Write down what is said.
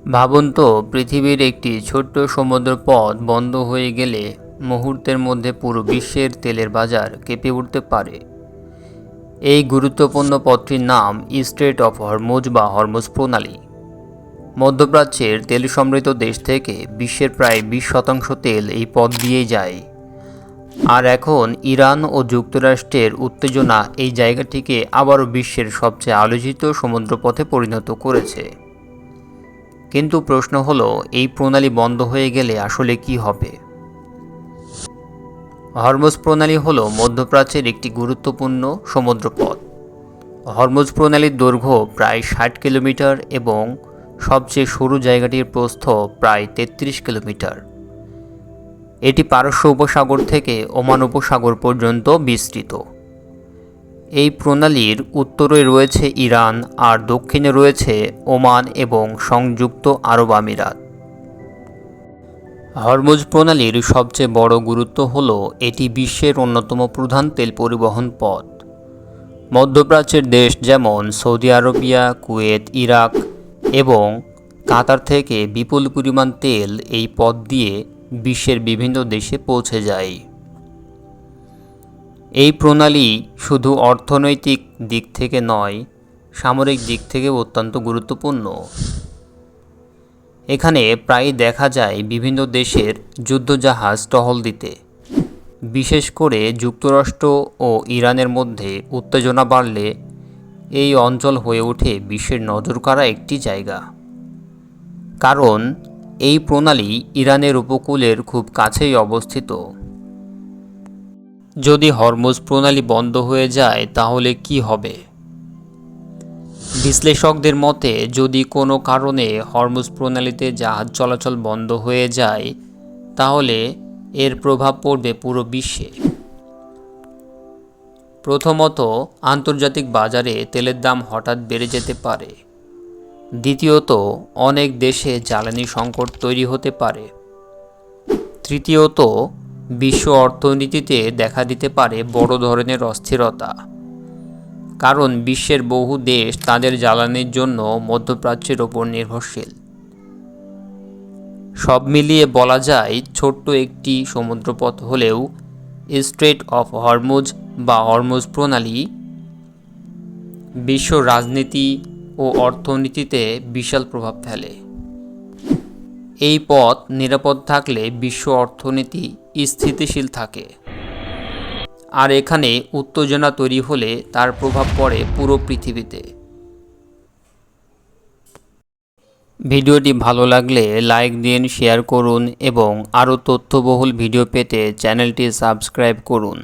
ভাবুন তো, পৃথিবীর একটি ছোট্ট সমুদ্রপথ বন্ধ হয়ে গেলে মুহূর্তের মধ্যে পুরো বিশ্বের তেলের বাজার কেঁপে উঠতে পারে। এই গুরুত্বপূর্ণ পথটির নাম স্ট্রেট অফ হরমুজ বা হরমুজ প্রণালী। মধ্যপ্রাচ্যের তেল সমৃদ্ধ দেশ থেকে বিশ্বের প্রায় 20% তেল এই পথ দিয়েই যায়। আর এখন ইরান ও যুক্তরাষ্ট্রের উত্তেজনা এই জায়গাটিকে আবারও বিশ্বের সবচেয়ে আলোচিত সমুদ্রপথে পরিণত করেছে। কিন্তু প্রশ্ন হলো, এই প্রণালী বন্ধ হয়ে গেলে আসলে কি হবে? হরমুজ প্রণালী হলো মধ্যপ্রাচ্যের একটি গুরুত্বপূর্ণ সমুদ্রপথ। হরমুজ প্রণালীর দৈর্ঘ্য প্রায় 60 কিলোমিটার এবং সবচেয়ে সরু জায়গাটির প্রস্থ প্রায় 33 কিলোমিটার। এটি পারস্য উপসাগর থেকে ওমান উপসাগর পর্যন্ত বিস্তৃত। এই প্রণালীর উত্তরে রয়েছে ইরান আর দক্ষিণে রয়েছে ওমান এবং সংযুক্ত আরব আমিরাত। হরমুজ প্রণালীর সবচেয়ে বড় গুরুত্ব হল এটি বিশ্বের অন্যতম প্রধান তেল পরিবহন পথ। মধ্যপ্রাচ্যের দেশ যেমন সৌদি আরবিয়া, কুয়েত, ইরাক এবং কাতার থেকে বিপুল পরিমাণ তেল এই পথ দিয়ে বিশ্বের বিভিন্ন দেশে পৌঁছে যায়। এই প্রণালী শুধু অর্থনৈতিক দিক থেকে নয়, সামরিক দিক থেকে অত্যন্ত গুরুত্বপূর্ণ। এখানে প্রায়ই দেখা যায় বিভিন্ন দেশের যুদ্ধজাহাজ টহল দিতে। বিশেষ করে যুক্তরাষ্ট্র ও ইরানের মধ্যে উত্তেজনা বাড়লে এই অঞ্চল হয়ে ওঠে বিশ্বের নজরকাড়া একটি জায়গা। কারণ এই প্রণালী ইরানের উপকূলের খুব কাছেই অবস্থিত। যদি হরমুজ প্রণালী বন্ধ হয়ে যায় তাহলে কি হবে? বিশ্লেষকদের মতে, যদি কোনো কারণে হরমুজ প্রণালীতে জাহাজ চলাচল বন্ধ হয়ে যায় তাহলে এর প্রভাব পড়বে পুরো বিশ্বে। প্রথমত, আন্তর্জাতিক বাজারে তেলের দাম হঠাৎ বেড়ে যেতে পারে। দ্বিতীয়ত, অনেক দেশে জ্বালানি সংকট তৈরি হতে পারে। তৃতীয়ত, বিশ্ব অর্থনীতিতে দেখা দিতে পারে বড় ধরনের অস্থিরতা, কারণ বিশ্বের বহু দেশ তাদের জ্বালানির জন্য মধ্যপ্রাচ্যের ওপর নির্ভরশীল। সব মিলিয়ে বলা যায়, ছোট্ট একটি সমুদ্রপথ হলেও স্ট্রেট অফ হরমুজ বা হরমুজ প্রণালী বিশ্ব রাজনীতি ও অর্থনীতিতে বিশাল প্রভাব ফেলে। এই পথ নিরাপদ থাকলে বিশ্ব অর্থনীতি স্থিতিশীল থাকে, আর এখানে উত্তেজনা তৈরি হলে তার প্রভাব পড়ে পুরো পৃথিবীতে। ভিডিওটি ভালো লাগলে লাইক দিন, শেয়ার করুন এবং আরও তথ্যবহুল ভিডিও পেতে চ্যানেলটি সাবস্ক্রাইব করুন।